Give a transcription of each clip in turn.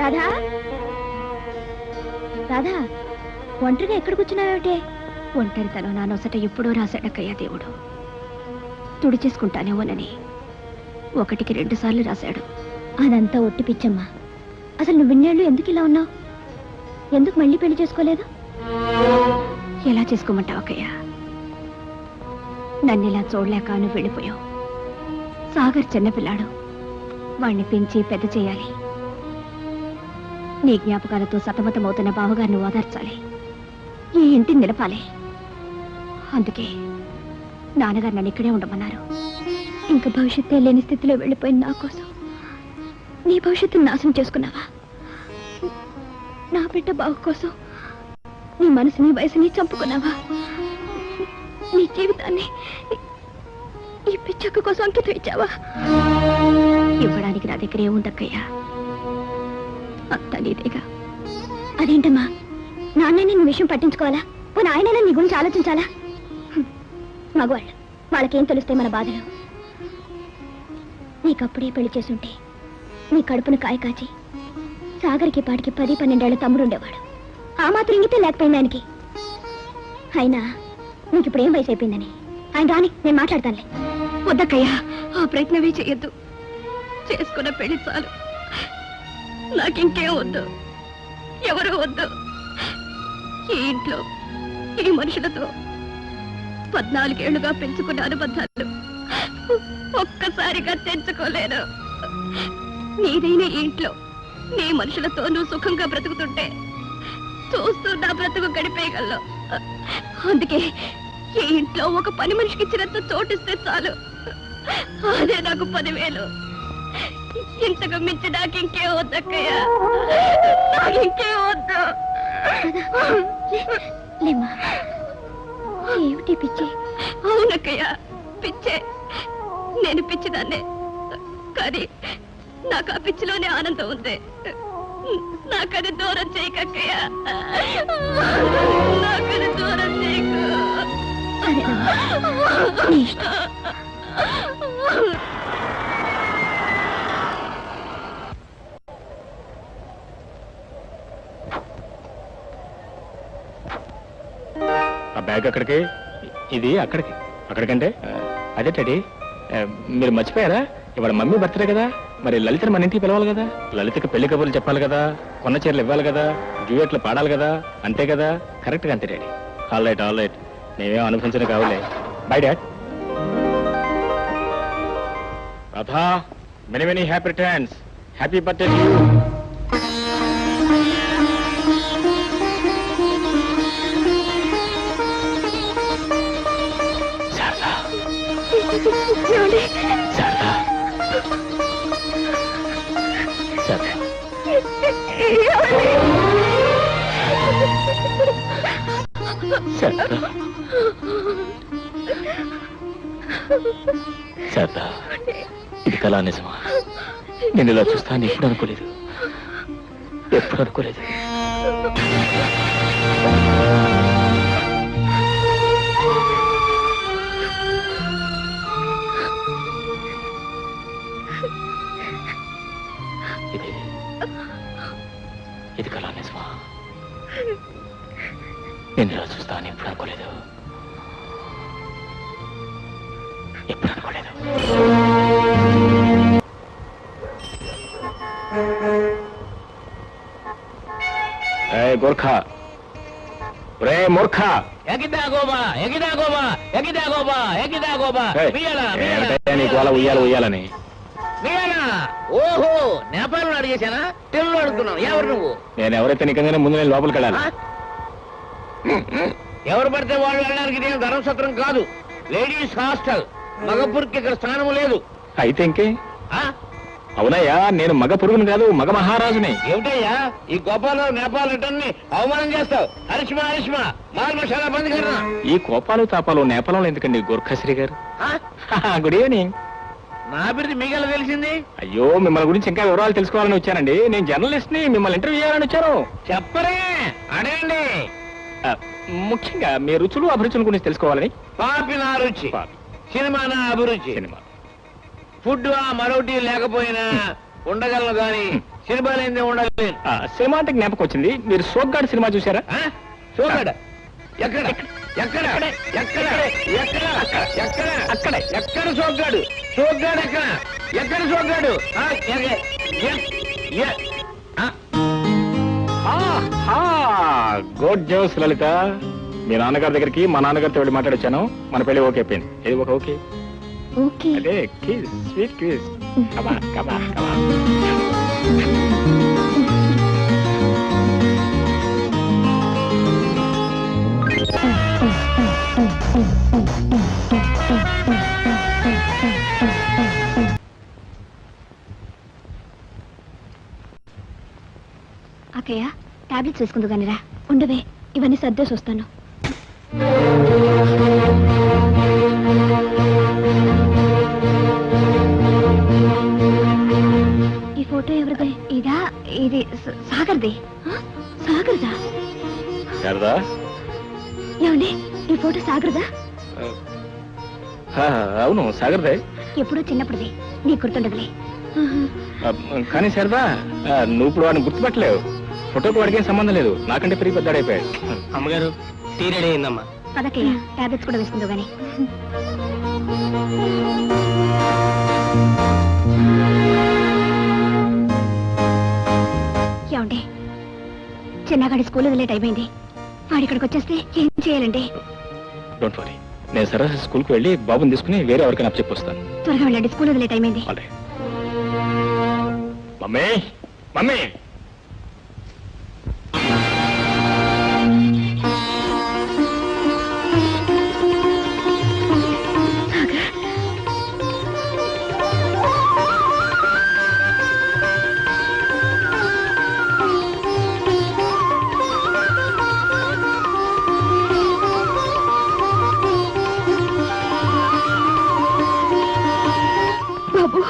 రాధా రాధా ఒంటరిగా ఎక్కడ కూర్చున్నావేమిటే? ఒంటరితనం నా నొసట ఎప్పుడో రాశాడక్కయ్యా దేవుడు. తుడిచేసుకుంటానేమోనని 1కి 2 సార్లు రాశాడు. అదంతా ఒట్టి పిచ్చమ్మా. అసలు నువ్వు ఇన్నేళ్ళు ఎందుకు ఇలా ఉన్నావు? ఎందుకు మళ్ళీ పెళ్లి చేసుకోలేదు? ఎలా చేసుకోమంటావు అక్కయ్య? నన్ను ఇలా చూడలేక నువ్వు వెళ్ళిపోయావు. సాగర్ చిన్నపిల్లాడు, వాణ్ణి పెంచి పెద్ద చేయాలి. నీ జ్ఞాపకాలతో సతమతమవుతున్న బావగారిని ఓదార్చాలి. ఈ ఇంటిని నిలపాలి. అందుకే నాన్నగారు నన్ను ఇక్కడే ఉండమన్నారు. ఇంకా భవిష్యత్తే లేని స్థితిలో వెళ్ళిపోయిన నా కోసం నీ భవిష్యత్తును నాశనం చేసుకున్నావా? నా బిడ్డ బావు కోసం నీ మనసుని వయసుని చంపుకున్నావా? నీ జీవితాన్ని ఈ పిచ్చక్క కోసం అంకితం ఇచ్చావా? ఇవ్వడానికి నా దగ్గర ఏముందక్కయ్యా? అంతా నీదేగా. అదేంటమ్మా, నాన్నే నీ విషయం పట్టించుకోవాలా? పోనీ ఆయనైనా నీ గురించి ఆలోచించాలా? మగవాళ్ళు, వాళ్ళకేం తెలుస్తాయి మన బాధలు? నీకప్పుడే పెళ్లి చేసుంటే నీ కడుపును కాయ కాచి సాగర్కి పాటికి 10-12 ఏళ్ల తమ్ముడు ఉండేవాడు. ఆ మాత్రం ఇంగితే లేకపోయింది ఆయనకి. అయినా నీకు ఇప్పుడు ఏం వయసు అయిపోయిందని ఆయన రాని నేను మాట్లాడతానులే. వద్దక్కయ్యా, ఆ ప్రయత్నమే చెయ్యొద్దు. చేసుకున్న పెళ్లి చాలు. నాకింకేం వద్దు, ఎవరూ వద్దు. ఈ ఇంట్లో ఈ మనుషులతో 14 ఏళ్లుగా పెంచుకున్న అనుబంధాలు ఒక్కసారిగా తెంచుకోలేను. నీదైన ఈ ఇంట్లో నీ మనుషులతో నువ్వు సుఖంగా బ్రతుకుతుంటే చూస్తూ నా బ్రతుకు గడిపేయగలను. అందుకే ఈ ఇంట్లో ఒక పని మనిషికి ఇచ్చినంత చోటిస్తే చాలు. అదే నాకు 10,000. ఇంతకు మించి నాకింకే వద్దక్కయ్యా, నాకింకే వద్దు. ఏమిటి పిచ్చి? అవునక్కయ్యా, పిచ్చే. నేను పిచ్చిదాన్నే, కానీ నాకు ఆ పిచ్చిలోనే ఆనందం ఉంది. నాకది దూరం చేయకక్కయ్యా, నాకది దూరం చేయకు. ఆ బ్యాగ్ అక్కడికి, ఇది అక్కడికి. అక్కడికంటే అదే డాడీ, మీరు మర్చిపోయారా? ఇవాళ మమ్మీ బర్త్డే కదా, మరి లలితని మన ఇంటికి పిలవాలి కదా. లలితకి పెళ్లి కబుర్లు చెప్పాలి కదా, కొన్న చీరలు ఇవ్వాలి కదా, డ్యూయెట్లు పాడాలి కదా. అంతే కదా? కరెక్ట్గా అంతే daddy. All right, all right. నేనేం అనుభవించడం కావాలే. By dad. Radha, many many happy returns. Happy birthday to you. Sharada, ఇది కళా నిజమా? నేను ఇలా చూస్తాను ఎప్పుడు అనుకోలేదు, ఎప్పుడు అనుకోలేదు. ఇది కళా నిజమా? నేను ఇలా చూస్తాను ఎప్పుడు అనుకోలేదు, ఎప్పుడు అనుకోలేదు. గోర్ఖా, రే మూర్ఖా, నీకు వాళ్ళ ఉయ్యాలని. ఓహో, నేపాల్ అడిగేశానా? తెలుగు అడుగుతున్నాను. ఎవరు నువ్వు? నేను ఎవరైతే నీకంగానే ముందు నేను లోపలికి వెళ్ళాలి. ఎవరు పడితే వాళ్ళు వెళ్ళడానికి నేను ధర్మసత్రం కాదు, లేడీస్ హాస్టల్. మగపురికి ఇక్కడ స్థానం లేదు. అయితే ఇంకే? అవునయ్యా, నేను మగ పురుగుని కాదు, మగ మహారాజుని. ఏమిటయ్యా ఈ గోపాలు నేపాల్ రిటర్న్ని అవమానం చేస్తావు? హరిష్మా హరిష్మా మాల్ మసాలా బంద్ కర్నా. ఈ కోపాలు తాపాలు నేపాలంలో ఎందుకండి గోర్ఖశ్రీ గారు? Good evening. నా బిడ్డ మీకెలా తెలిసింది? అయ్యో, మిమ్మల్ని గురించి ఇంకా వివరాలు తెలుసుకోవాలని వచ్చానండి. నేను జర్నలిస్ట్ ని, మిమ్మల్ని ఇంటర్వ్యూ చేయాలని వచ్చాను. చెప్పరే, అడగండి. ముఖ్యంగా మీ రుచులు అభిరుచుల గురించి తెలుసుకోవాలని. పాపి నా రుచి, సినిమా నా అభిరుచి. సినిమా ఫుడ్ మరొకటి లేకపోయినా ఉండగలను గాని సినిమా లేదే ఉండాలి. సినిమా అంటే జ్ఞాపకం వచ్చింది, మీరు సోగ్గాడు సినిమా చూసారా? చూడ ఎక్కడ ఎక్కడ ఎక్కడ ఎక్కడ ఎక్కడ అక్కడే. ఎక్కడ సోగ్గాడు? సోగ్గాడు ఎక్కడ? ఎక్కడ సోగ్గాడు? గుడ్ న్యూస్ లలిత. మీ నాన్నగారి దగ్గరికి మా నాన్నగారితో వెళ్ళి మాట్లాడొచ్చాను. మన పెళ్లి ఓకే అయిపోయింది. ఇది ఒక ఓకే. ఓకే. అదే కిస్, స్వీట్ కిస్. కమా కమా కమా. అక్కయ్య టాబ్లెట్స్ వేసుకుందు కానీరా. ఉండవే, ఇవన్నీ సర్దేసి వస్తాను. ఈ ఫోటో ఎవరిదే? ఇదా? ఇది సాగర్ది. సాగర్దా? శారదా, ఏమండి, ఈ ఫోటో సాగర్దా? అవును సాగర్దే. ఎప్పుడో చిన్నప్పుడుది, నీకు గుర్తుండదులే. కానీ శారదా, నువ్వు ఇప్పుడు వాడిని గుర్తుపట్టలేవు. ఫోటోకు వాడికి ఏం సంబంధం లేదు. నాకంటే పెరిగి పెద్దాడైపోయాడు. అమ్మగారు టీ రెడీ అయిందమ్మా. పదకయ్య, టాబ్లెట్స్ కూడా వేసుకుందో గానీ. ఏమండి, చిన్నగాడి స్కూల్ వదిలే టైం అయింది. వాడి ఇక్కడికి వచ్చేస్తే ఏం చేయాలండి? డోంట్ వరీ, నేను సరస్సు స్కూల్కి వెళ్ళి బాబుని తీసుకుని వేరే ఎవరికైనా చెప్పొస్తాను. త్వరగా వెళ్ళండి, స్కూల్ వదిలే టైం అయింది. Mummy, mummy. బాబు,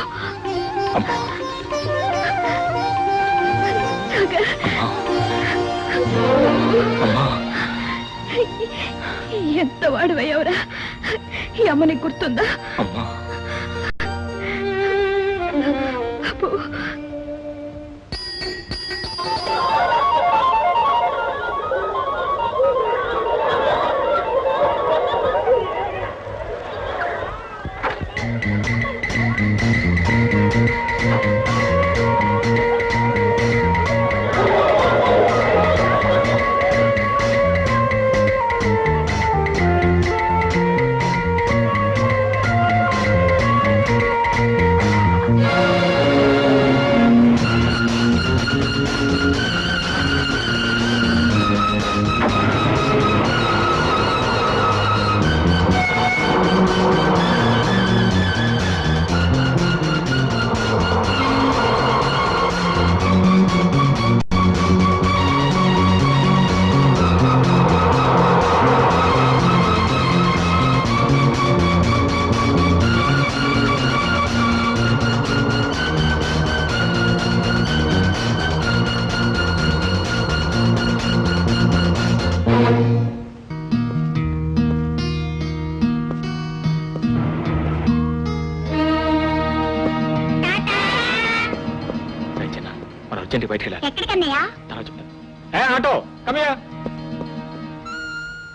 ఎంత వాడువయ్యవరా? ఈ అమ్మని గుర్తుందా? బాబు,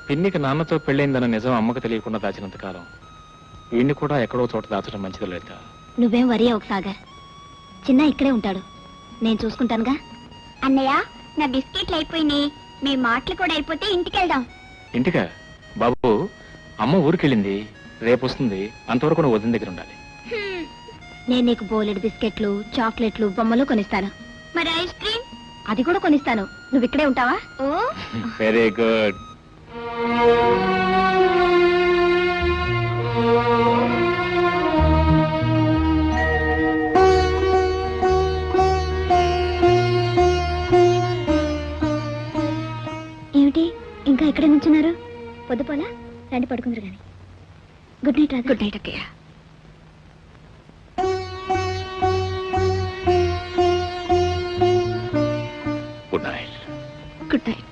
పిన్నికి నాన్నతో పెళ్ళైందన్న నిజం అమ్మకు తెలియకుండా దాచినంత కాలం వీడిని కూడా ఎక్కడో చోట దాచడం మంచిది లేదు. నువ్వేం వరి అవ్వకు సాగర్, చిన్న ఇక్కడే ఉంటాడు, నేను చూసుకుంటానుగా. అన్నయ్య, నా బిస్కెట్లు అయిపోయినాయి, మీ మాటలు కూడా అయిపోతే ఇంటికి వెళ్దాం. ఇంటికా? బాబు, అమ్మ ఊరికెళ్ళింది, రేపు వస్తుంది, అంతవరకు నువ్వు వదిన దగ్గర ఉండాలి. నేను నీకు బోలెడు బిస్కెట్లు, చాక్లెట్లు, బొమ్మలు కొనిస్తాను. మరి ఐస్ క్రీమ్? అది కూడా కొనిస్తాను. నువ్వు ఇక్కడే ఉంటావా? ఓ వెరీ గుడ్. ఏమిటి ఇంకా ఇక్కడే నుంచున్నారు? పొద్దుపోలా, రండి పడుకుందరు కానీ. Good night. గుడ్ నైట్ అక్కయ్య. Good night. Good night.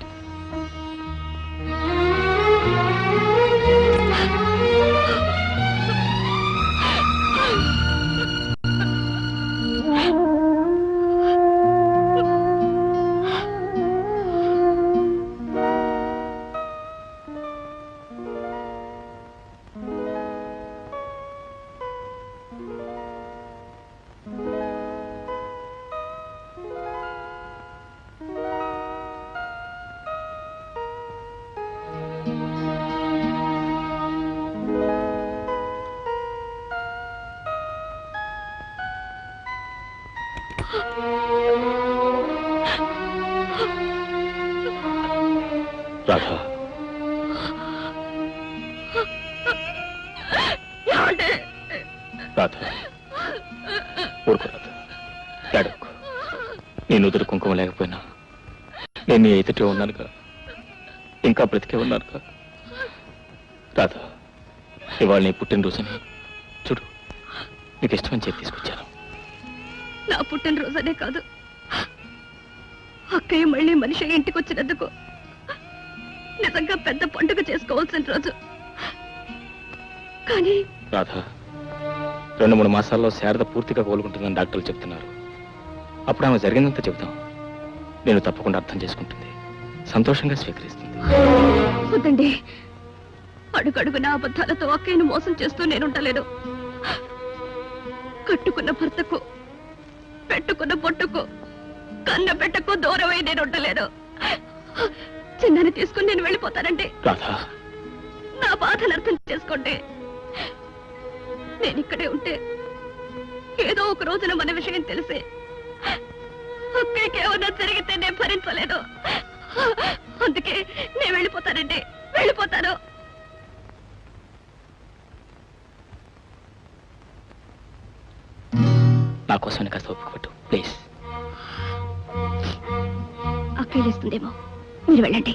Radha, Radha, ఊరుకో రాధా, ఏడవకు. నీ నుదురు కుంకుమ లేకపోయినా నేను నీ ఎదుటే ఉన్నానుగా, ఇంకా బ్రతికే ఉన్నానుగా. రాధా, ఇవాళ నీ పుట్టినరోజుని చూడు, నీకు ఇష్టమని చెప్పి తీసుకొచ్చాను. నా పుట్టినరోజనే కాదు, అక్కయ్య మళ్ళీ మనిషి ఇంటికి వచ్చినందుకు నిజంగా పెద్ద పండుగ చేసుకోవాల్సిన రోజు. కానీ రాధా, 2-3 మాసాల్లో శారద పూర్తిగా కోలుకుంటుందని డాక్టర్లు చెప్తున్నారు. అప్పుడు ఆమె జరిగిందంతా చెబుతాం. నేను తప్పకుండా అర్థం చేసుకుంటుంది, సంతోషంగా స్వీకరిస్తుంది. వద్దండి, అడుగడుగున అబద్ధాలతో అక్కయ్యను మోసం చేస్తూ నేనుంటలేను. కట్టుకున్న భర్తకు, పెట్టుకున్న పొట్టుకు, కన్న పెట్టకు దూరమై నేను ఉండలేను. చిన్నని తీసుకుని నేను వెళ్ళిపోతానండి. రాధా, నా బాధను అర్థం చేసుకోండి. నేను ఇక్కడే ఉంటే ఏదో ఒక రోజున మన విషయం తెలిసే అక్కడికి ఏమన్నా జరిగితే నేను భరించలేదు. అందుకే నేను వెళ్ళిపోతానండి, వెళ్ళిపోతాను. నా కోసం కాస్త ఓపిక పట్టు ప్లీజ్. అక్కలేస్తుందేమో, మీరు వెళ్ళండి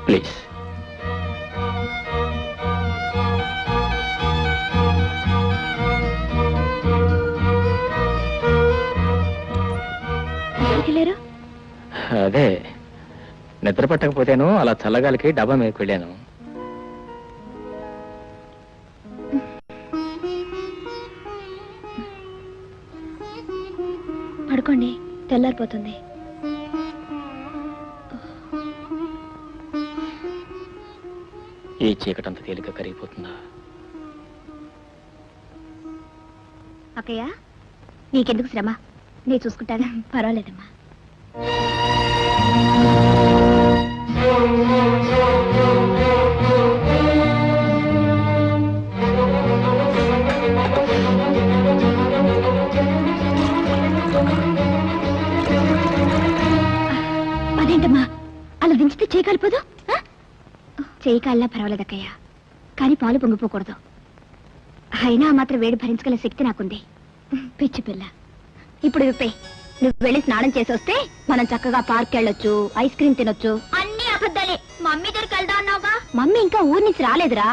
ప్లీజ్. వెళ్ళారు? అదే నిద్ర పట్టకపోతేను అలా చల్లగాలికి డబ్బా మీదకి వెళ్ళాను. పడుకోండి, తెల్లారిపోతుంది. ఈ చీకటంత తేలిక కరిగిపోతుందా? అక్కయ్య, నీకెందుకు శ్రమ, నేను చూసుకుంటాగా. పర్వాలేదమ్మా. అదేంటమ్మా అలా దించితే చేయి కాలిపోదు? చేయి కాలినా పర్వాలేదక్కయ్య, కానీ పాలు పొంగిపోకూడదు. అయినా మాత్రం వేడి భరించగల శక్తి నాకుంది. పిచ్చి పిల్ల, ఇప్పుడు విప్పే. నువ్వు వెళ్ళి స్నానం చేసి వస్తే మనం చక్కగా పార్క్ వెళ్ళొచ్చు, ఐస్ క్రీమ్ తినొచ్చు. అన్ని అబద్ధాలే. మమ్మీ దగ్గరికి వెళ్దా అన్నావుగా. మమ్మీ ఇంకా ఊరి నుంచి రాలేదురా.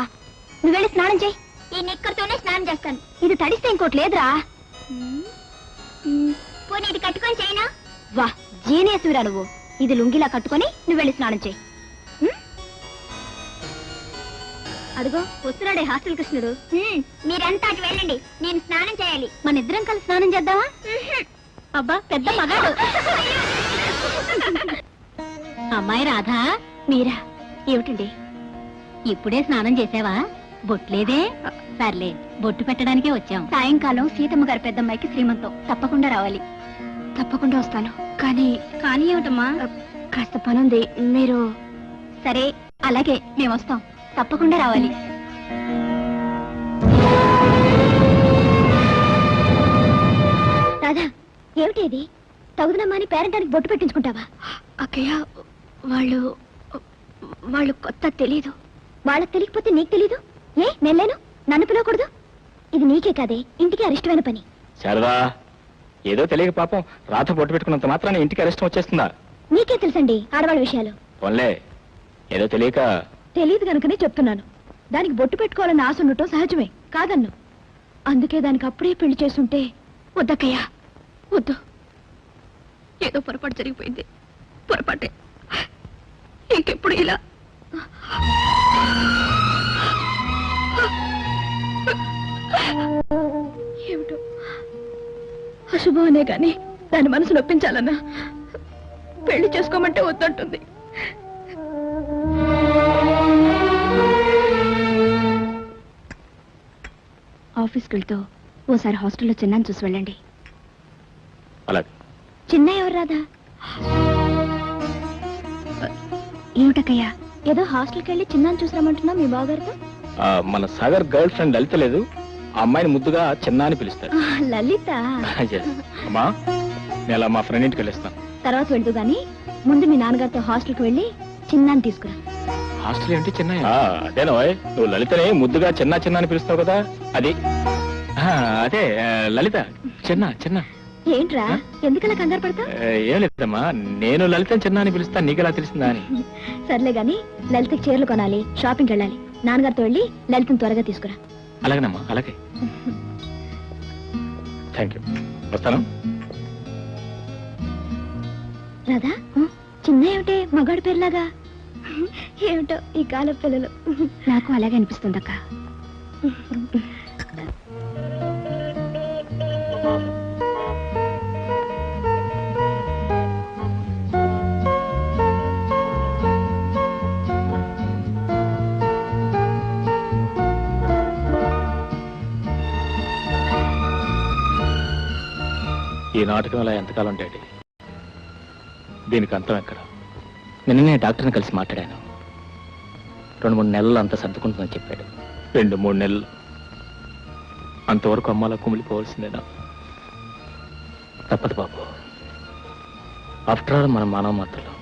నువ్వు వెళ్ళి స్నానం చేయి. ఈ నిక్కర్తోనే స్నానం చేస్తాను. ఇది తడిస్తే ఇంకోటి లేదురా. పోనీ ఇది కట్టుకొని చేయనా? వా, జీనియస్విరా నువ్వు. ఇది లుంగిలా కట్టుకొని నువ్వు వెళ్ళి స్నానం చేయి. అదిగో వస్తున్నాడే హాస్టల్ కృష్ణుడు. మీరంతా అటు వెళ్ళండి, నేను స్నానం చేయాలి. మన ఇద్దరం కలిసి స్నానం చేద్దామా? అబ్బా, పెద్ద మగాడు. అమ్మాయి రాధా, మీరా? ఏమిటండి? ఇప్పుడే స్నానం చేసావా? బొట్లేదే? సర్లే, బొట్టు పెట్టడానికే వచ్చాం. సాయంకాలం సీతమ్మ గారి పెద్దమ్మాయికి శ్రీమంతం, తప్పకుండా రావాలి. తప్పకుండా వస్తాను. కానీ ఏమిటమ్మా? కాస్త పనుంది. మీరు? సరే, అలాగే, మేము వస్తాం. తప్పకుండా రావాలి. రాధా, ఏమిటి ఇది? తగుదనమ్మా అని పేరెంటానికి బొట్టు పెట్టించుకుంటావా? అక్కయ్య, వాళ్ళు కొత్త తెలీదు. వాళ్ళకి తెలియకపోతే నీకు తెలీదు? ఏ నెల్లేను? నన్ను పిలవకూడదు? ఇది నీకే కాదే, ఇంటికి అరిష్టమైన పని. శారదా, ఏదో తెలియక పాపం రాధ బొట్టు పెట్టుకున్నంత మాత్రాన్ని ఇంటికి అరెస్ట్ వచ్చేస్తుందా? నీకే తెలుసండి ఆడవాళ్ళ విషయాలు. పోన్లే, ఏదో తెలియక. తెలియదు కనుకనే చెప్తున్నాను. దానికి బొట్టు పెట్టుకోవాలని ఆశ ఉండటం సహజమే, కాదన్ను. అందుకే దానికి అప్పుడే పెళ్లి చేసుంటే. వద్దక్కయ్యా, వద్దు. ఏదో పొరపాటు జరిగిపోయింది, పొరపాటే. ఇంకెప్పుడు ఇలా. ఏమిటో అశుభం అనే గాని దాని మనసు నొప్పించాలన్నా పెళ్లి చేసుకోమంటే వద్దంటుంది. ఆఫీస్కి వెళ్తూ ఓసారి హాస్టల్లో చిన్నాను చూసి వెళ్ళండి. అలాగే. చిన్న ఎవరు రాదా? ఏమిటక్కయ్యా, ఏదో హాస్టల్కి వెళ్ళి చిన్నాను చూసిరామంటున్నా మీ బావగారితో? మన సాగర్ గర్ల్ ఫ్రెండ్ లలిత లేదు, ఆ అమ్మాయిని ముద్దుగా చిన్న అని పిలుస్తారు. లలిత. Yes. అమ్మా నేను అలా మా ఫ్రెండ్ ఇంటికి వెళ్ళిస్తాను. తర్వాత వెళ్తూ గాని ముందు మీ నాన్నగారితో హాస్టల్కి వెళ్ళి చిన్నాన్ని తీసుకురా. హాస్టల్ ఏంటి చిన్న? అదేనా నువ్వు లలితని ముద్దుగా చిన్న చిన్న అని పిలుస్తావు కదా, అది. అదే లలిత చిన్న చిన్న. ఏంట్రా ఎందుకలా కంగారు పడతా? ఏం లేదమ్మా, నేను లలితని చిన్న అని పిలుస్తాను, నీకెలా తెలిసిందా అని. సర్లే గాని లలితకి చీరలు కొనాలి, షాపింగ్కి వెళ్ళాలి. నాన్నగారితో వెళ్ళి లలితని త్వరగా తీసుకురా. అలాగేనమ్మా, అలాగే. థ్యాంక్ యూ, వస్తాను. రాధా, చిన్న ఏమిటే మగాడి పేరులాగా? ఏమిటో ఈ కాల పిల్లలు. నాకు అలాగే అనిపిస్తుంది అక్క. ఈ నాటకం అలా ఎంతకాలం డాడీ? దీనికి అంతం ఎక్కడ? నిన్ననే డాక్టర్ని కలిసి మాట్లాడాను. 2-3 నెలలు అంతా సర్దుకుంటుందని చెప్పాడు. 2-3 నెలలు అంతవరకు అమ్మాలా కుమిలిపోవాల్సిందేనా? తప్పదు బాబు. ఆఫ్టర్ ఆల్ మన మానవ మాత్రలు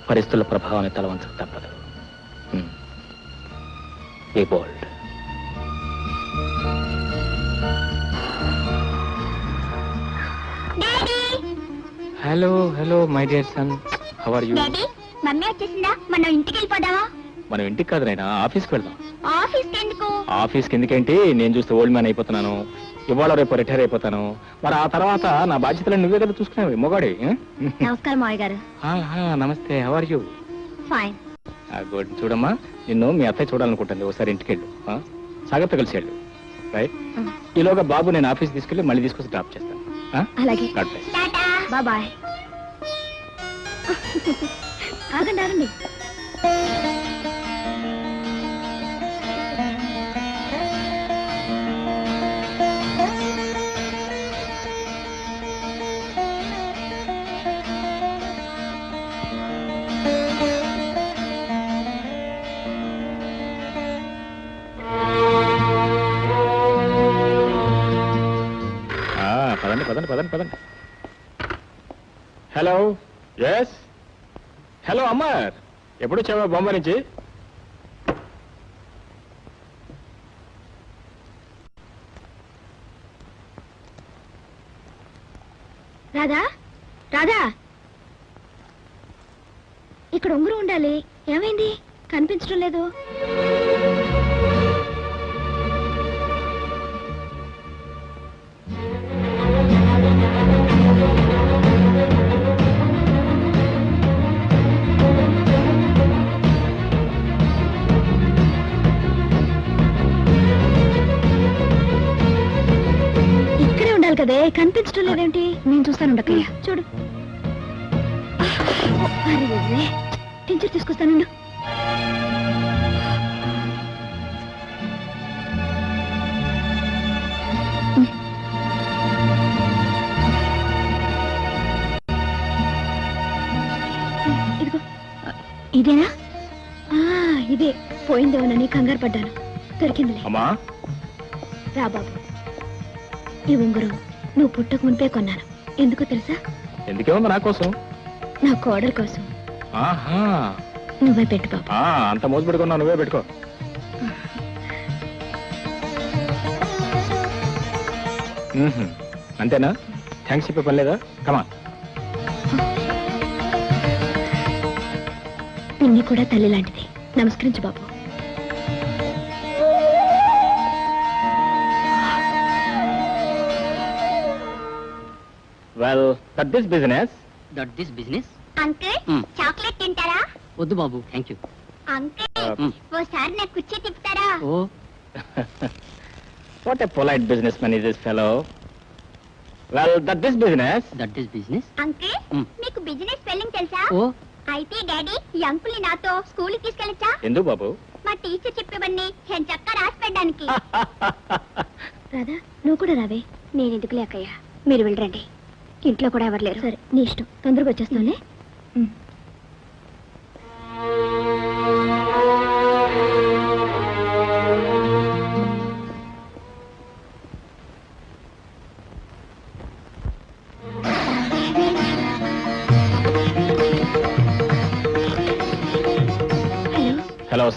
పరిస్థితుల ప్రభావాన్ని తలవంచక తప్పదు. Be bold. Hello hello my dear son, how are you? Mummy వచ్చేసిందా? మనం ఇంటికి వెళ్ళిపోదామా? మనం ఇంటికి కాదు నాయనా, ఆఫీస్కి వెళ్దాం. ఆఫీస్కి ఎందుకు? ఆఫీస్కి ఎందుకేంటి? నేను చూస్తే ఓల్డ్ మ్యాన్ అయిపోతున్నాను. ఇవాళ రేపు రిటైర్ అయిపోతాను. మరి ఆ తర్వాత నా బాధ్యతలను నువ్వే కదా చూసుకున్నావు మొగాడి. నమస్కారం మావయ్య గారు. నమస్తే, how are you? Fine. Good. చూడమ్మా, నిన్ను మీ అత్తయ్య చూడాలనుకుంటుంది. ఒకసారి ఇంటికి వెళ్ళు, సాగర్తో కలిసి వెళ్ళు. రైట్? ఈలోగా బాబు నేను ఆఫీస్ తీసుకెళ్ళి మళ్ళీ తీసుకొచ్చి డ్రాప్ చేస్తాను. అలాగే. God bless. బాయ్. ఆగండి ఆగండి. పదండి పదండి పదండి పదండి. Hello, yes. హలో అమ్మర్, ఎప్పుడు వచ్చావా బొంబాయి నుంచి? రాధా, రాధా, ఇక్కడ ఉంగరం ఉండాలి. ఏమైంది? కనిపించడం లేదు. కదే కనిపించడం లేదేంటి? నేను చూస్తాను అక్కయ్య. చూడు. టించర్ తీసుకొస్తాను. ఇదిగో. ఇదేనా? ఇదే. పోయిందేమోనని కంగారు పడ్డాను. దొరికిందిలే. రా బాబు, ఈ ఉంగరం నువ్వు పుట్టక మునిపే కొన్నాను. ఎందుకో తెలుసా? ఎందుకేమో నా కోసం. నా కోడల కోసం. నువ్వే పెట్టు బాబు. అంత మోసు పెట్టుకున్నా, నువ్వే పెట్టుకో. అంతేనా? థ్యాంక్స్ చెప్పే పని లేదా? కమా. పిన్ని కూడా తల్లి లాంటిది. నమస్కరించు బాబు. Well, this business. Uncle, chocolate తింటారా? వద్దు బాబు, థ్యాంక్ యూ. అంకుల్, ఓసారి నాకు కుర్చీ తిప్పుతారా? ఓ, What a polite businessman is this fellow. Well, this business. Uncle, మీకు బిజినెస్ స్పెల్లింగ్ తెలుసా? ఓ, అయితే డాడీ ఈ అంకుల్ ని నాతో స్కూల్ కి తీసుకెళ్ళచ్చా? ఎందుకు బాబు? మా టీచర్ చెప్పేవన్నీ నేను చక్కగా రాసి పెట్టడానికి. రాధా, నువ్వు కూడా రావే. నేను ఎందుకులే అక్కయ్య, మీరు వెళ్ళరండి. ఇంట్లో కూడా ఎవరు లేరు. సరే, నీ ఇష్టం. తొందరగా వచ్చేస్తానే.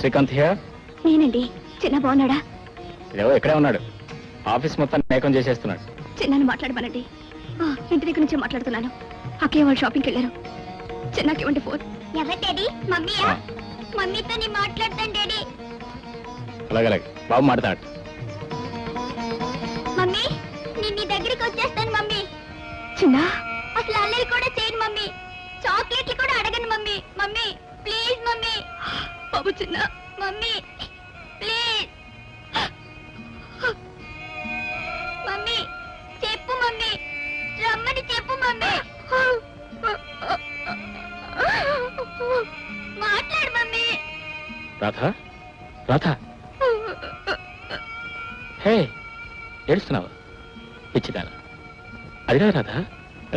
శ్రీకాంత్ హియర్. నేనండి. చిన్న బాగున్నాడా? ఇదేవో ఇక్కడే ఉన్నాడు. ఆఫీస్ మొత్తాన్ని ఏకం చేసేస్తున్నాడు. చిన్నాను మాట్లాడమనండి. ఇంటి దగ్గర నుంచి మాట్లాడుతున్నాను. అక్కయ్య వాళ్ళు షాపింగ్కి వెళ్ళారు. చిన్నకి ఇవ్వండి ఫోన్. ఎవరు డాడీ? మమ్మీయా? మమ్మీతో నీ మాట్లాడతాను డాడీ. అలాగే బాబు మాట్లాడు. మమ్మీ నేను నీ దగ్గరికి వచ్చేస్తాను మమ్మీ. చిన్న అసలు అల్లరి కూడా చేయను మమ్మీ. చాక్లెట్లు కూడా అడగను మమ్మీ. Mummy please mummy. బాబు చిన్న మమ్మీ ప్లీజ్. మమ్మీ చెప్పు మమ్మీ. రమ్మని చెప్పు మమ్మీ. మాట్లాడు మమ్మీ. రాధా రాధా హే ఏడుస్తున్నావా? పిచ్చిదానా. అది కాదు రాధా,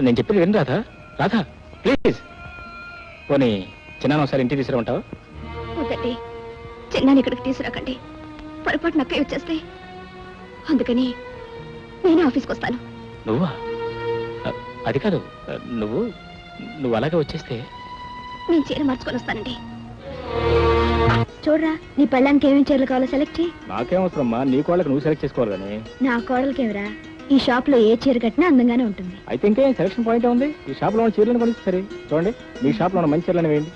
నేను చెప్పేది విను రాధా. రాధా ప్లీజ్. పోనీ చిన్న ఒకసారి ఇంటికి తీసుకురా ఉంటావా? వద్దండి, చిన్నాన్ని ఇక్కడికి తీసుకురాకండి. పొరపాటు నక్కయ్య వచ్చేస్తే. అందుకని నేనే ఆఫీస్కి వస్తాను. నువ్వా? అది కాదు, నువ్వు అలాగే వచ్చేస్తే నేను చీర మార్చుకొని వస్తానండి. చూడరా, నీ పెళ్ళానికి ఏమేమి చీరలు కావాలో సెలెక్ట్ చేయి. నాకేమవసరమ్మా, నీ కోళ్ళకి నువ్వు సెలెక్ట్ చేసుకోవాలి కానీ. నా కోడలకి ఎవరా? ఈ షాప్ లో ఏ చీర కట్టినా అందంగానే ఉంటుంది. అయితే ఇంకేం సెలక్షన్ పాయింట్ ఉంది. ఈ షాప్ లో ఉన్న చీరలను కొనిస్తే సరే. చూడండి, మీ షాప్ లో ఉన్న మంచి చీరలను వేయండి.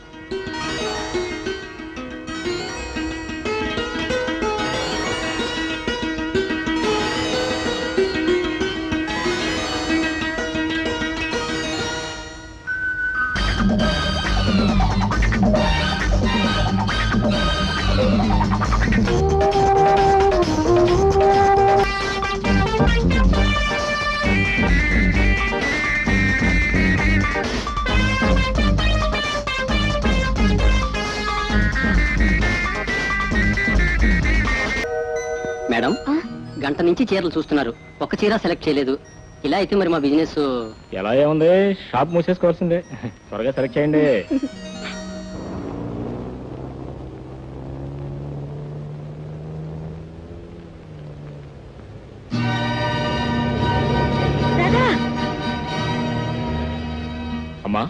మేడం, గంట నుంచి చీరలు చూస్తున్నారు, ఒక్క చీర సెలెక్ట్ చేయలేదు. ఇలా అయితే మరి మా బిజినెస్ ఎలా ఏముంది, షాప్ మూసేసుకోవాల్సిందే. త్వరగా సెలెక్ట్ చేయండి. అమ్మా,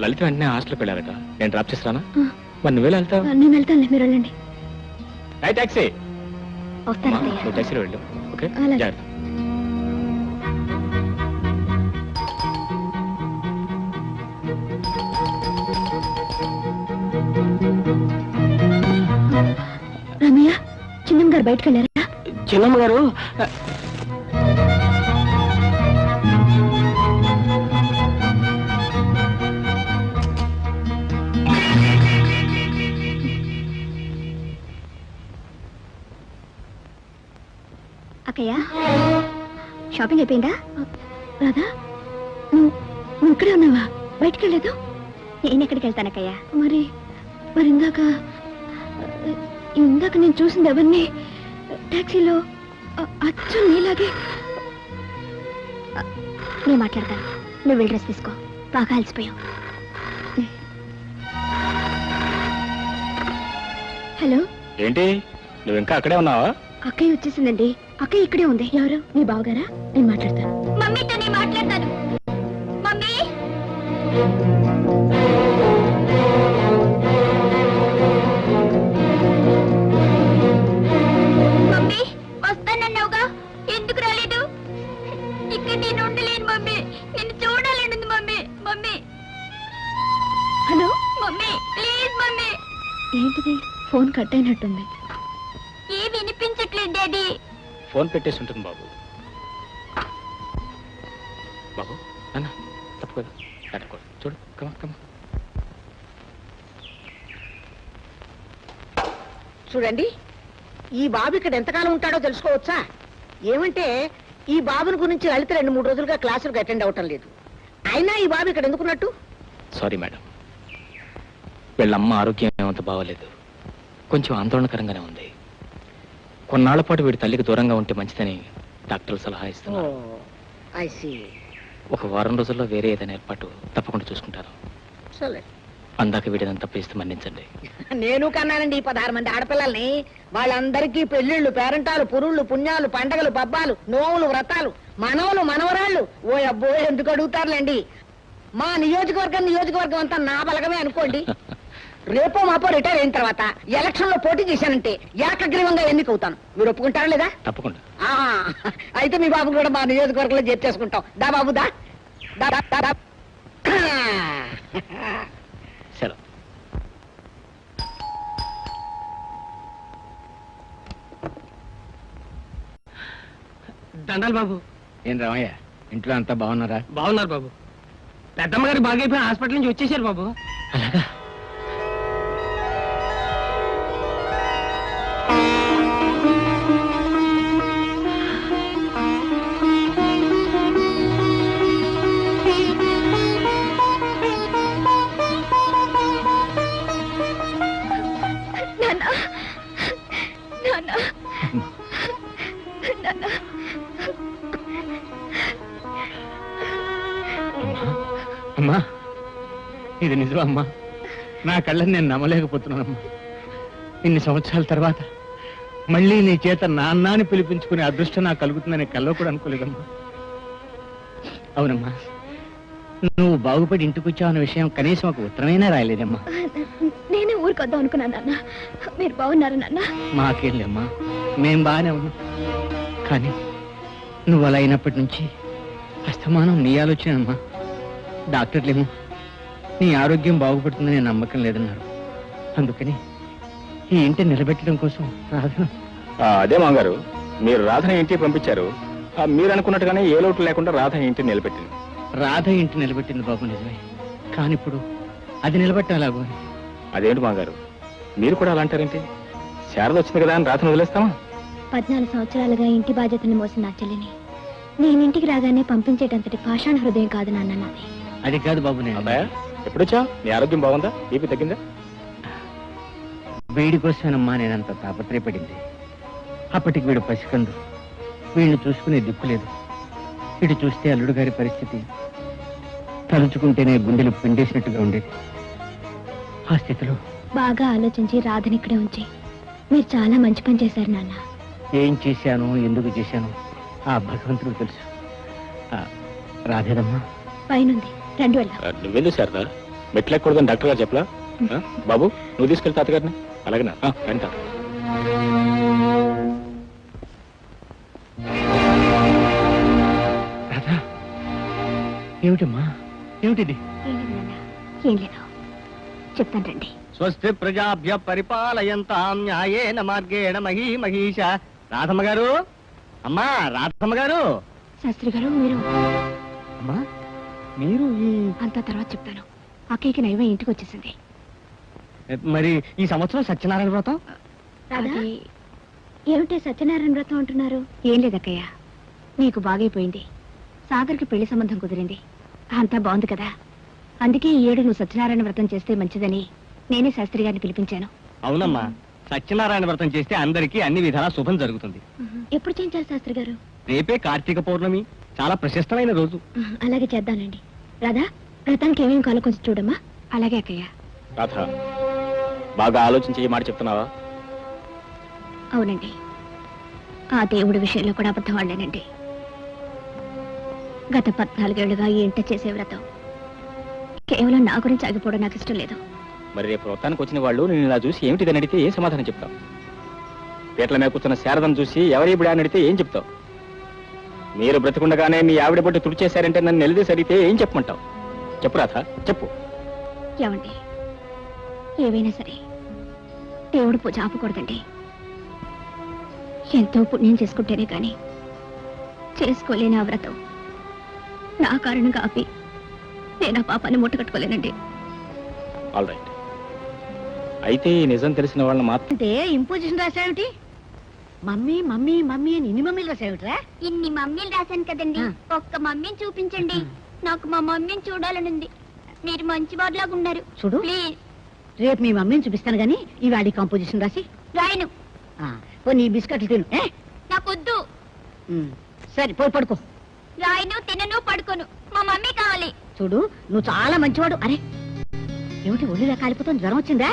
లలిత వెంటనే హాస్టల్కి వెళ్ళారట. నేను డ్రాప్ చేస్తానా? మరి నువ్వే వెళ్తావు? నేను వెళ్తాను, మీరు వెళ్ళండి. టాక్సీ వస్తాను. నువ్వు టాక్సీలో వెళ్ళు. ఓకే, అలాగే. జాగ్రత్త. రమయ్య, చిన్నమ్మ గారు బయటకు వెళ్ళారా? చిన్నమ్మ గారు అక్కయ్య, షాపింగ్ అయిపోయిందా? రాధా, నువ్వు ఇక్కడే ఉన్నావా? బయటికి వెళ్ళలేదు? నేను ఎక్కడికి వెళ్తానక్కయ్య. మరి ఇందాక నేను చూసింది ఎవరిని? టాక్సీలో అచ్చు నీలాగే. నేను మాట్లాడతాను, నువ్వు వెళ్ళి డ్రెస్ తీసుకో. బాగా అలసిపోయావు. హలో. ఏంటి, నువ్వు ఇంకా అక్కడే ఉన్నావా? అక్కయ్య వచ్చేసిందండి. అక్కయ్య ఇక్కడే ఉంది. ఎవరు? మీ బావగారా? నేను మాట్లాడతాను. మమ్మీతో నేను మాట్లాడతాను. మమ్మీ, మమ్మీ వస్తానన్నావుగా, ఎందుకు రాలేదు? ఇక్కడ నేను ఉండలేను మమ్మీ, నిన్ను చూడాలని mummy. Mummy, hello mummy, please mummy. ఏంటిది, ఫోన్ కట్ అయినట్టుంది. ఏ వినిపించట్లేదు డాడీ. ఫోన్ పెట్టేసి ఉంటుంది బాబు. బాబు అన్న తప్పుకోదు, చూడు. కమా కమా. చూడండి, ఈ బాబు ఇక్కడ ఎంతకాలం ఉంటాడో తెలుసుకోవచ్చా? ఏమంటే ఈ బాబుని గురించి లలిత 2-3 రోజులుగా క్లాసులకు అటెండ్ అవటం లేదు. అయినా ఈ బాబు ఇక్కడ ఎందుకున్నట్టు? సారీ మేడం, వీళ్ళమ్మ ఆరోగ్యం ఏమంత బాగోలేదు. కొంచెం ఆందోళనకరంగానే ఉంది. కొన్నాళ్ల పాటు వీడి తల్లికి దూరంగా ఉంటే మంచిదని డాక్టర్లు సలహా ఇస్తున్నారు. ఒక వారం రోజుల్లో వేరే ఏదైనా ఏర్పాటు తప్పకుండా చూసుకుంటారు. అందాక వీడిని తప్పిస్తే మన్నించండి. నేను కన్నానండి 16 మంది ఆడపిల్లల్ని. వాళ్ళందరికీ పెళ్లిళ్ళు, పేరంటాలు, పురుళ్ళు, పుణ్యాలు, పండగలు, పబ్బాలు, నోములు, వ్రతాలు, మనవలు, మనవరాళ్ళు. ఓ అబ్బో, ఎందుకు అడుగుతారులేండి. మా నియోజకవర్గం అంతా నా బలగమే అనుకోండి. రేపో మాపో రిటైర్ అయిన తర్వాత ఎలక్షన్ లో పోటీ చేశానంటే ఏకగ్రీవంగా ఎన్నికవుతాను. మీరు ఒప్పుకుంటారా లేదా? తప్పకుండా. ఆ, అయితే మీ బాబు కూడా మా నియోజకవర్గంలో చేర్చేసుకుంటాం. దా బాబు దా. దా, దా, దా, దా. సెలవు. దండాలి బాబు. ఏం రామయ్య, ఇంట్లో అంతా బాగున్నారా? బాగున్నారు బాబు. పెద్దమ్మ గారు బాగైపోయి హాస్పిటల్ నుంచి వచ్చేసారు బాబు. అలాగా? అమ్మా, ఇది నిజమా అమ్మా? నా కళ్ళని నేను నమ్మలేకపోతున్నానమ్మా. ఇన్ని సంవత్సరాల తర్వాత మళ్ళీ నీ చేత నాన్నని పిలిపించుకునే అదృష్టం నాకు కలుగుతుందని కల్లో కూడా అనుకోలేదమ్మా. అవునమ్మా, నువ్వు బాగుపడి ఇంటికి వచ్చావన్న విషయం కనీసం ఒక ఉత్తరమైనా రాయలేదమ్మా. నేనే ఊరికొద్దాం అనుకున్నాను నాన్న. మీరు బాగున్నారు నాన్న? మాకేంలేమ్మా, మేం బాగానే ఉన్నాం. కానీ నువ్వు అలా అయినప్పటి నుంచి అస్తమానం నీ ఆలోచనమ్మా. డాక్టర్లేమో నీ ఆరోగ్యం బాగుపడుతుందని నమ్మకం లేదన్నారు. అందుకని ఈ ఇంటిని నిలబెట్టడం కోసం రాధను. అదే మామగారు, మీరు రాధని ఇంటికి పంపించారు. మీరు అనుకున్నట్టుగానే ఏ లోటు లేకుండా రాధ ఇంటిని నిలబెట్టింది. రాధ ఇంటి నిలబెట్టింది బాబు, నిజమే. కానీ ఇప్పుడు అది నిలబెట్టాలాగో అని. అదేంటి మామగారు, మీరు కూడా అలా అంటారేంటి? శారద వచ్చింది కదా అని రాధను వదిలేస్తామా? 14 సంవత్సరాలుగా ఇంటి బాధ్యతను మోసిన నా చెల్లిని నేను ఇంటికి రాగానే పంపించేటంతటి పాషాణ హృదయం కాదు నాన్న నాది. అది కాదు బాబు, నేను అబ్బాయా ఎప్పుడొచ్చా? నీ ఆరోగ్యం బాగుందా? బీపీ తగ్గిందా? వీడి కోసమేనమ్మా నేనంత తాపత్రయపడింది. అప్పటికి వీడు పసికందు, వీడిని చూసుకునే దిక్కు లేదు. వీడు చూస్తే అల్లుడు గారి పరిస్థితి తలుచుకుంటేనే గుండెలు పిండేసినట్టుగా ఉండేది. ఆ స్థితిలో బాగా ఆలోచించి రాధని ఇక్కడే ఉంచి మీరు చాలా మంచి పని చేశారు నాన్న. ఏం చేశాను, ఎందుకు చేశాను ఆ భగవంతుడికి తెలుసు. రాధేదమ్మా పైనుంది, రండి వెళ్దాం. నువ్వెందుకు శారద? మెట్లెక్కకూడదని డాక్టర్ గారు చెప్పలా? బాబు, నువ్వు తీసుకెళ్తా తాతగారిని. అలాగేనా? రండి తాత. రాధా, ఏమిటమ్మా, ఏమిటిది? ఏం లేదు నాన్న, ఏం లేదు. చెప్తాను రండి. స్వస్తి ప్రజాభ్య పరిపాలయంతాం న్యాయేన మార్గేణ మహీమహీష. రాధమ్మ గారు, అమ్మా రాధమ్మ గారు. శాస్త్రి గారు, మీరు అమ్మా, మీరు అంతా తర్వాత చెప్తాను. అక్కయ్యకి నైవే ఇంటికి వచ్చేసింది. మరి ఈ సంవత్సరం సత్యనారాయణ వ్రతం? అది ఏమిటి సత్యనారాయణ వ్రతం అంటున్నారు? ఏం లేదక్కయ్య, నీకు బాగైపోయింది. సాగర్కి పెళ్లి సంబంధం కుదిరింది. అంతా బాగుంది కదా. అందుకే ఈ ఏడు నువ్వు సత్యనారాయణ వ్రతం చేస్తే మంచిదని నేనే శాస్త్రి గారిని పిలిపించాను. అవునమ్మా, సత్యనారాయణ వ్రతం చేస్తే అందరికీ అన్ని విధాలా శుభం జరుగుతుంది. ఎప్పుడు చేయించాలి శాస్త్రి గారు? రేపే కార్తీక పౌర్ణమి, చాలా ప్రశస్తమైన రోజు. అలాగే చేద్దానండి. రాధా, వ్రతానికి ఏమేమి కాలో కొంచెం చూడమ్మా. అలాగే అక్కయ్య. రాధ, బాగా ఆలోచించి ఈ మాట చెప్తున్నావా? అవునండి, ఆ దేవుడి విషయంలో కూడా అబద్ధం ఆడలేనండి. గత 14 ఏళ్లుగా ఈ ఇంట చేసే వ్రతం కేవలం నా గురించి ఆగిపోవడం నాకు ఇష్టం లేదు. మరి రేపు వ్రతానికి వచ్చిన వాళ్ళు నేను ఇలా చూసి ఏమిటిదని అడిగితే ఏ సమాధానం చెప్తావు? పీటల మీద కూర్చున్న శారదను చూసి ఎవరి ఇప్పుడు అని అడిగితే ఏం చెప్తావు? మీరు బ్రతికుండగానే మీ ఆవిడ బట్టి తుడిచేశారంటే నన్ను నిలదీసి అడిగితే ఏం చెప్పమంటావు? చెప్పు రాధ, చెప్పు. ఏమండి, ఏవైనా సరే దేవుడు పూజ ఆపకూడదండి. ఎంతో పుణ్యం చేసుకుంటేనే కానీ చేసుకోలేని ఆ వ్రతం నా కారణంగా ఆపి నేను ఆ పాపాన్ని మూటకట్టుకోలేనండి. All right. అయితే ఈ నిజం తెలిసిన వాళ్ళని మాత్రం అంటే ఇంపోజిషన్ రాసావిటి? మమ్మీ మమ్మీ మమ్మీ అని ఇన్ని మమ్మీలు రాసావిట్రా? ఇన్ని మమ్మీలు రాశాను కదండి, ఒక్క మమ్మీని చూపించండి. నాకు మా మమ్మీని చూడాలనుంది. మీరు మంచి వాడిలాగా ఉన్నారు. చూడు, ప్లీజ్. రేపు మీ మమ్మీని చూపిస్తాను గానీ ఇవాడి కంపోజిషన్ రాసి రాయను. నీ బిస్కెట్లు తిను. నాకొద్దు. సరే పోయి పడుకో. రాయను, తినను, పడుకోను. మా మమ్మీ కావాలి. చూడు, నువ్వు చాలా మంచివాడు. అరే ఏమిటి ఒళ్ళులా కాలిపోతుంది? జ్వరం వచ్చిందా?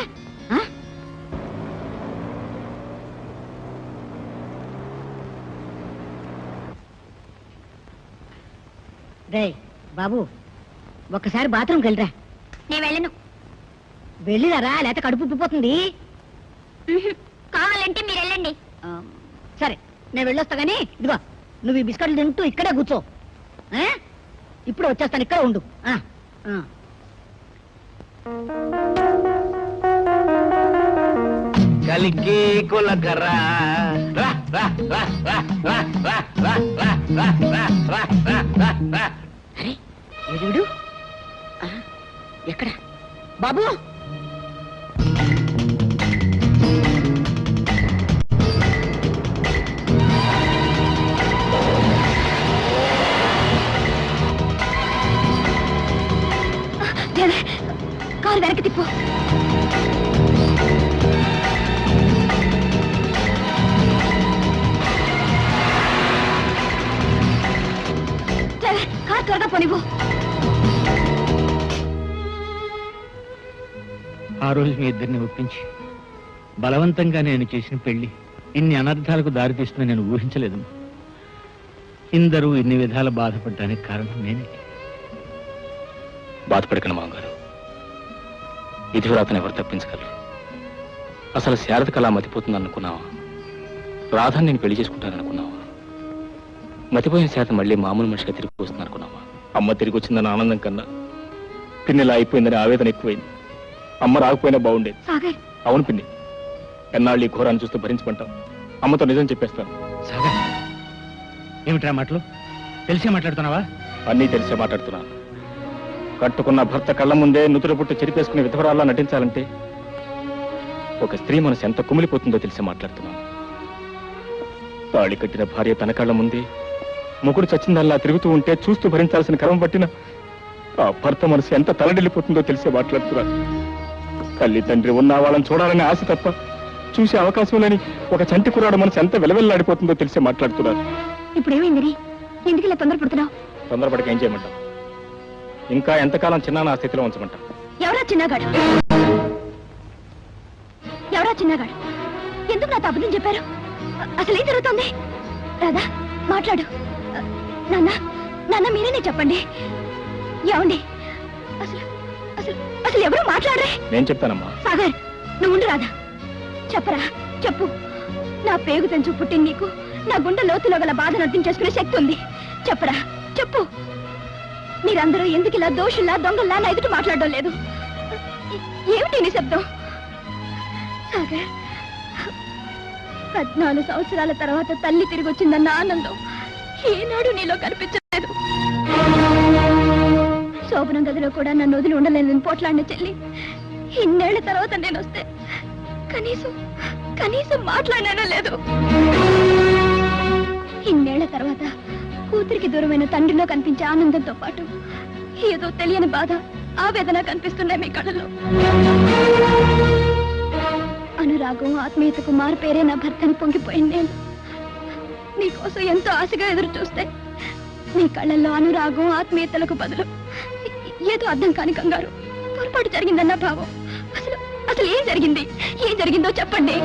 రే బాబు, ఒక్కసారి బాత్రూమ్కి వెళ్ళరా. నేను వెళ్ళను. వెళ్ళిరారా లేకపోతే కడుపు ఉబ్బిపోతుంది. కావాలంటే మీరు వెళ్ళండి. సరే నేను వెళ్ళొస్తా గానీ ఇదిగో నువ్వు ఈ బిస్కెట్లు తింటూ ఇక్కడే కూర్చో. ఇప్పుడు వచ్చేస్తాను, ఇక్కడ ఉండు. కలికి కులకరా అరే ఎదుడు ఎక్కడ బాబు? కారు వెనక్కి తిప్పు. కారు త్వరగా పోనివ్వు. ఆ రోజు మీ ఇద్దరిని ఒప్పించి బలవంతంగా నేను చేసిన పెళ్లి ఇన్ని అనర్థాలకు దారితీస్తుందని నేను ఊహించలేదు. ఇందరూ ఇన్ని విధాల బాధపడడానికి కారణం నేనే. బాధపడకండి మామగారు, విధివ్రాతను ఎవరు తప్పించగలరు? అసలు శారదకు అలా మతిపోతుంది అనుకున్నావా? రాధాన్ని నేను పెళ్లి చేసుకుంటాను అనుకున్నావా? మతిపోయిన శారద మళ్ళీ మామూలు మనిషిగా తిరిగి వస్తుంది అనుకున్నావా? అమ్మ తిరిగి వచ్చిందని ఆనందం కన్నా పిన్నిలా అయిపోయిందని ఆవేదన ఎక్కువైంది. అమ్మ రాకపోయినా బాగుండేది. అవును పిన్ని, ఎన్నాళ్ళు ఈ ఘోరాన్ని చూస్తూ భరించమంటాం. అమ్మతో నిజం చెప్పేస్తాను. సాగర్, ఏమిట్రా మాటలు? తెలిసే మాట్లాడుతున్నావా? అన్నీ తెలిసే మాట్లాడుతున్నాను. కట్టుకున్న భర్త కళ్ళ ముందే నుతురు పుట్టి చెరిపేసుకునే విధవరాల్లా నటించాలంటే ఒక స్త్రీ మనసు ఎంత కుమిలిపోతుందో తెలిసి మాట్లాడుతున్నాను. తాళి కట్టిన భార్య తన కళ్ళ ముందే ముకుడు చచ్చిందల్లా తిరుగుతూ ఉంటే చూస్తూ భరించాల్సిన క్రమం పట్టిన ఆ భర్త మనసు ఎంత తలడిల్లిపోతుందో తెలిసే మాట్లాడుతున్నాను. తల్లి తండ్రి ఉన్న వాళ్ళని చూడాలనే ఆశ తప్ప చూసే అవకాశం లేని ఒక చంటి కుర్రాడు మనసు ఎంత వెలవెల్లాడిపోతుందో తెలిసే మాట్లాడుతున్నాను. ఇప్పుడు ఏమైంది? ఎందుకు ఇలా తొందరపడుతున్నావు? తొందరపడికి ఏం చేయమంటావు? ఇంకా ఎంతకాలం చిన్న ఆ స్థితిలో ఉంచమంటా? ఎవరా చిన్నగాడు? ఎవరా చిన్నగాడు? ఎందుకు నాతో అబద్ధం చెప్పారు? అసలు ఏం జరుగుతుంది? రాధా మాట్లాడు. నాన్న నాన్న మీరేనే చెప్పండి. ఏమండి అసలు అసలు అసలు ఎవరు మాట్లాడరే? నేను చెప్తానమ్మా. సాగర్ నువ్వు ఉండు. రాధా చెప్పరా, చెప్పు. నా పేగు తెంచు పుట్టింది నీకు నా గుండె లోతులో గల బాధను అర్థం చేసుకునే శక్తి ఉంది. చెప్పరా, చెప్పు. మీరందరూ ఎందుకు ఇలా దోషుల్లా దొంగల్లా నా ఎదుట మాట్లాడడం లేదు? ఏమిటి నీ శబ్దం? సాగర్ 14 సంవత్సరాల తర్వాత తల్లి తిరిగి వచ్చిందన్న ఆనందం ఏనాడు నీలో కనిపించలేదు. శోభనం గదిలో కూడా నన్ను వదిలి ఉండలేని పోట్లాడిన చెల్లి ఇన్నేళ్ల తర్వాత నేను వస్తే కనీసం కనీసం మాట్లాడినా లేదు. ఇన్నేళ్ల తర్వాత కూతురికి దూరమైన తండ్రిలో కనిపించే ఆనందంతో పాటు ఏదో తెలియని బాధ, ఆవేదన కనిపిస్తున్నాయి మీ కళ్ళలో. అనురాగం, ఆత్మీయతకు మారు పేరే నా భర్తని పొంగిపోయింది. నేను నీకోసం ఎంతో ఆశగా ఎదురు చూస్తే నీ కళ్ళల్లో అనురాగం, ఆత్మీయతలకు బదులు ఏదో అర్థం కాని కంగారు, పొరపాటు జరిగిందన్న భావం. అసలు అసలు ఏం జరిగింది? ఏం జరిగిందో చెప్పండి.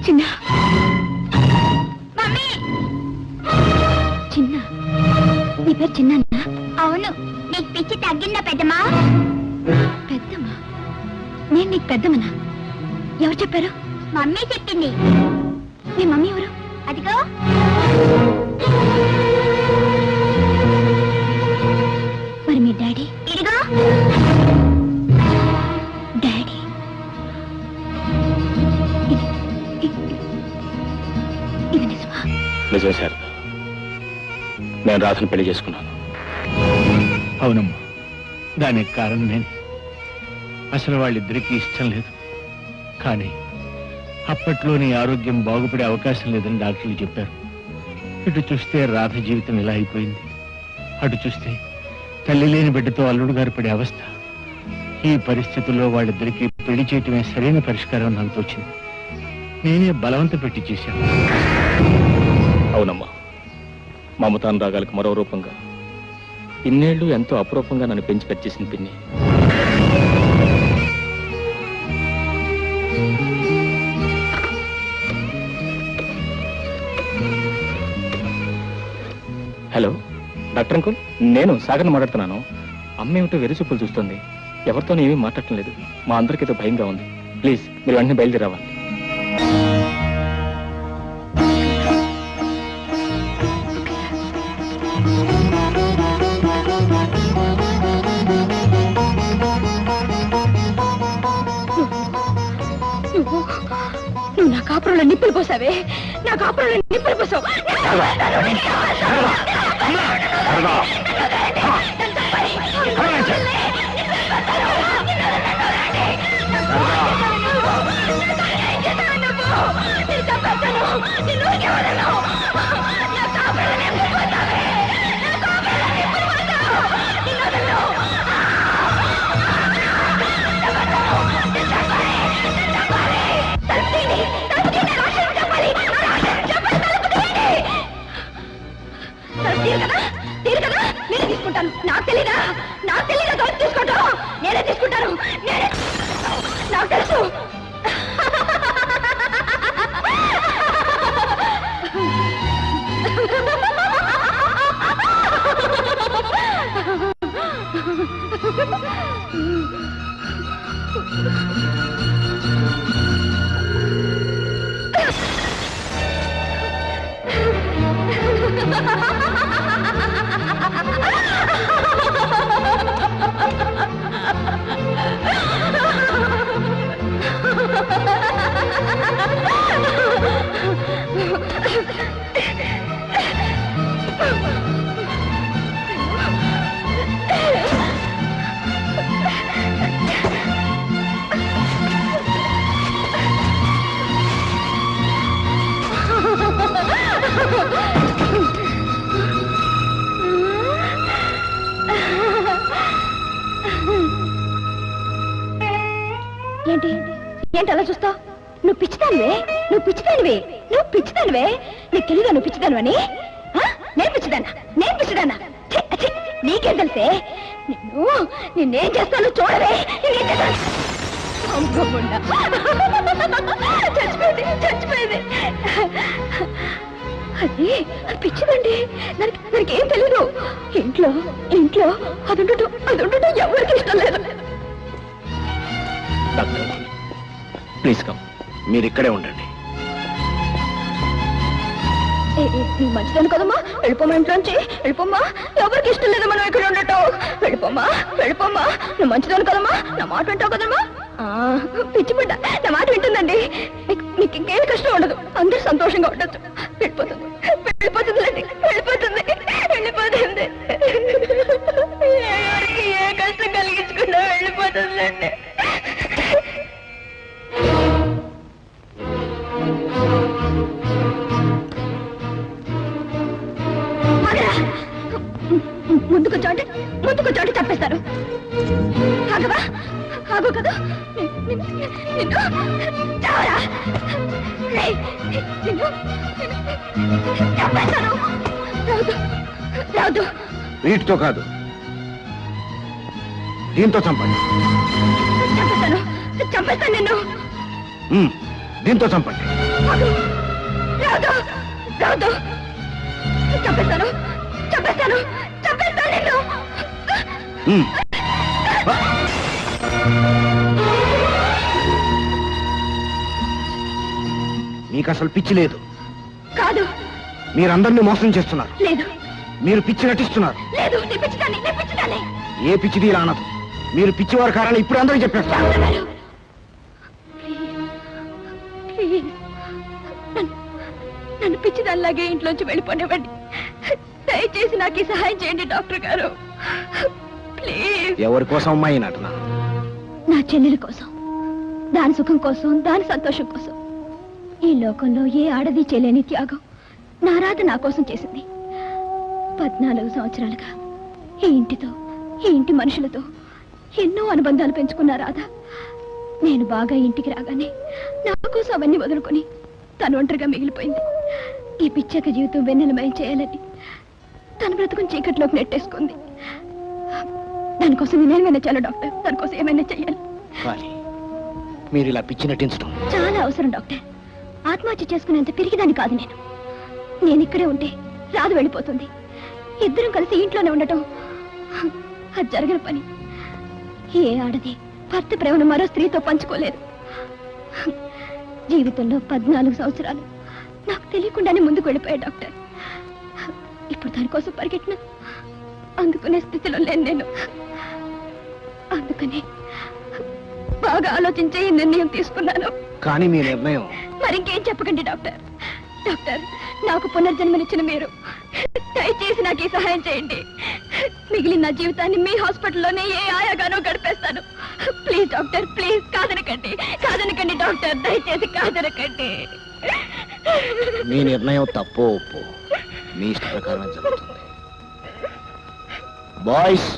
చిన్న చిన్న నీ పేరు చిన్న? అవును. నీకు పిచ్చి తగ్గిందా పెద్దమ్మా? పెద్దమ్మా? నేను నీకు పెద్దమ్మనా? ఎవరు చెప్పారు? మమ్మీ చెప్పింది. మీ మమ్మీ ఎవరు? అదిగో. మరి మీ డాడీ? ఇదిగో. డాడీ ఇది నిజమా? నిజమే శారద, నేను రాధను పెళ్లి చేసుకున్నాను. అవునమ్మా, దానికి కారణం నేను. అసలు వాళ్ళిద్దరికీ ఇష్టం లేదు. కానీ అప్పట్లో నీ ఆరోగ్యం బాగుపడే అవకాశం లేదని డాక్టర్లు చెప్పారు. ఇటు చూస్తే రాధ జీవితం ఇలా అయిపోయింది, అటు చూస్తే తల్లి లేని బిడ్డతో అల్లుడు గారు పడే అవస్థ. ఈ పరిస్థితుల్లో వాళ్ళిద్దరికీ పెళ్లి చేయటమే సరైన పరిష్కారం నాకు తోచింది. నేనే బలవంత పెట్టి చేశాను. అవునమ్మా, మమతానురాగాలకు మరో రూపంగా ఇన్నేళ్లు ఎంతో అపురూపంగా నన్ను పెంచి పెంచేసింది పిన్ని. హలో డాక్టర్ అంకుల్, నేను సాగర్ని మాట్లాడుతున్నాను. అమ్మ ఏమిటో వెర్రి చూపులు చూస్తుంది. ఎవరితోనూ ఏమీ మాట్లాడటం లేదు. మా అందరికీ ఏదో భయంగా ఉంది. ప్లీజ్ మీరు వెంటనే బయలుదేరావాలి. నువ్వు నా కాపురంలో నిప్పులు పోసావే, నా కాపురంలో నిప్పులు పోసావు. నేనే తీసుకుంటాను. నాకు తెలీదా దోచి తీసుకుంటాను. నేనే తీసుకుంటాను. నాకు తెలుసు. ఏంటి అలా చూస్తావు? నువ్వు పిచ్చిదానివే. నీకు తెలీదా నువ్వు పిచ్చిదాను అని? నేను పిచ్చిదానా? నీకేం తెలిసే? నిన్నేం చేస్తాను చూడవే. చచ్చిపోయింది. అది పిచ్చిదండి. దానికి ఏం తెలీదు. ఇంట్లో అది ఉండటం ఎవరికి ఇష్టం లేదు. Doctor please come. మీరు ఇక్కడే ఉండండి. మంచిదాను కదమ్మా, వెళ్ళిపోమా. ఇంట్లోంచి వెళ్ళిపోమ్మా. ఎవరికి ఇష్టం లేదు మనం ఇక్కడ ఉండటం. వెళ్ళిపోమ్మా. నువ్వు మంచిదాను కదమ్మా, నా మాట వింటావు కదమ్మా. పిచ్చి బిడ్డ నా మాట వింటుందండి. నీకు ఇంకేం కష్టం ఉండదు. అందరూ సంతోషంగా ఉండొచ్చు. వెళ్ళిపోతుంది. ఏ కష్టం కలిగించుకున్నా వెళ్ళిపోతుందండి. ముందుకు చోటు చంపేస్తారు. ఆగు కదా. రాదు. వీటితో కాదు, దీంతో చంపండి. చంపేస్తాను నిన్ను. దీంతో చంపండి. రాదు. చంపేస్తాను నిన్ను. మీకు అసలు పిచ్చి లేదు. కాదు. మీరందరినీ మోసం చేస్తున్నారు. లేదు. మీరు పిచ్చి నటిస్తున్నారు. లేదు, నేను పిచ్చిదాన్ని. ఏ పిచ్చిది ఇలా అనదు. మీరు పిచ్చివారు కారని ఇప్పుడు అందరూ చెప్పేస్తారు. నన్ను పిచ్చిదానిలాగే ఇంట్లోంచి వెళ్ళిపోనివ్వండి. దయచేసి నాకు ఈ సహాయం చేయండి డాక్టర్ గారు. ప్లీజ్. ఎవరి కోసం అమ్మాయి నటన? నా చెల్లెల కోసం, దాని సుఖం కోసం, దాని సంతోషం కోసం. ఈ లోకంలో ఏ ఆడది చేయలేని త్యాగం నా రాత నా కోసం చేసింది. 14 సంవత్సరాలుగా ఈ ఇంటితో, ఈ ఇంటి మనుషులతో ఎన్నో అనుబంధాలు పెంచుకున్న రాధ నేను బాగా ఇంటికి రాగానే నా కోసం అవన్నీ వదులుకొని తను ఒంటరిగా మిగిలిపోయింది. ఈ పిచ్చక జీవితం వెన్నెలమయం చేయాలని తన బ్రతుకుని చీకట్లోకి నెట్టేసుకుంది. దానికోసం నేనేమైనా చేయాలి డాక్టర్. దానికోసం ఏమైనా చెయ్యాలి. మీరు ఇలా పిచ్చి నటించడం చాలా అవసరం డాక్టర్. ఆత్మహత్య చేసుకునేంత పిరిగిదాన్ని కాదు నేను ఇక్కడే ఉంటే రాదు వెళ్ళిపోతుంది. ఇద్దరం కలిసి ఇంట్లోనే ఉండటం అది జరగని పని. ఏ ఆడది భర్త ప్రేమను మరో స్త్రీతో పంచుకోలేదు. జీవితంలో 14 సంవత్సరాలు నాకు తెలియకుండానే ముందుకు వెళ్ళిపోయా డాక్టర్. ఇప్పుడు దానికోసం పరిగెట్టిన అందుకునే స్థితిలో లేను నేను. అందుకని బాగా ఆలోచించే ఈ నిర్ణయం తీసుకున్నాను. కానీ మీ నిర్ణయం మరింకేం చెప్పకండి డాక్టర్. డాక్టర్, నాకు పునర్జన్మనిచ్చిన మీరు దయచేసి నాకు ఈ సహాయం చేయండి. మిగిలిన నా జీవితాన్ని మీ హాస్పిటల్లోనే ఏ ఆయాగానో గడిపేస్తాను. ప్లీజ్ డాక్టర్, ప్లీజ్ కాదనకండి, కాదనకండి డాక్టర్, దయచేసి కాదనకండి. మీ నిర్ణయం తప్పో ఒప్పో మీ ఇష్ట ప్రకారం జరుగుతుంది. బాయ్స్,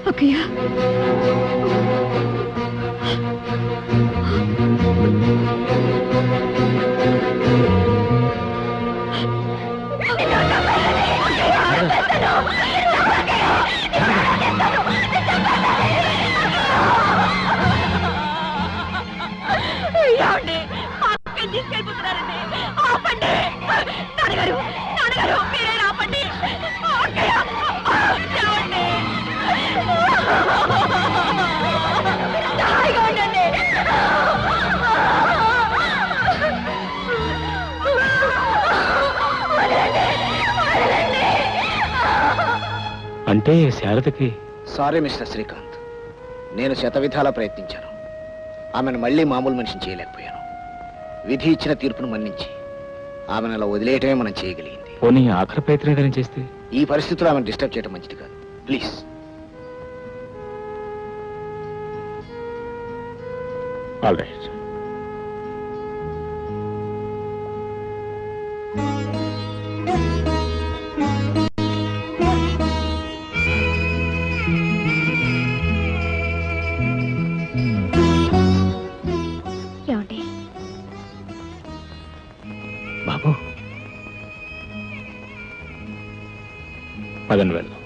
ఓకేయా? తీసుకెళ్ళిపోతున్నారండి. ఆపండి నాన్నగారు, నాన్నగారు మీరే ఆపండి. హాయిగా ఉండండి. అంటే శారదకి సారీ మిస్టర్ శ్రీకాంత్, నేను శతవిధాలా ప్రయత్నించాను. ఆమెను మళ్ళీ మామూలు మనిషిని చేయలేకపోయాను. విధి ఇచ్చిన తీర్పును మన్నించి ఆమెను అలా వదిలేయటమే మనం చేయగలిగింది. పోనీ ఆఖరి ప్రయత్నం ఏదైనా చేస్తే? ఈ పరిస్థితుల్లో ఆమెను డిస్టర్బ్ చేయడం మంచిది కాదు. ప్లీజ్. All right. ఏమండి? బాబు పదండి వెళ్దాం.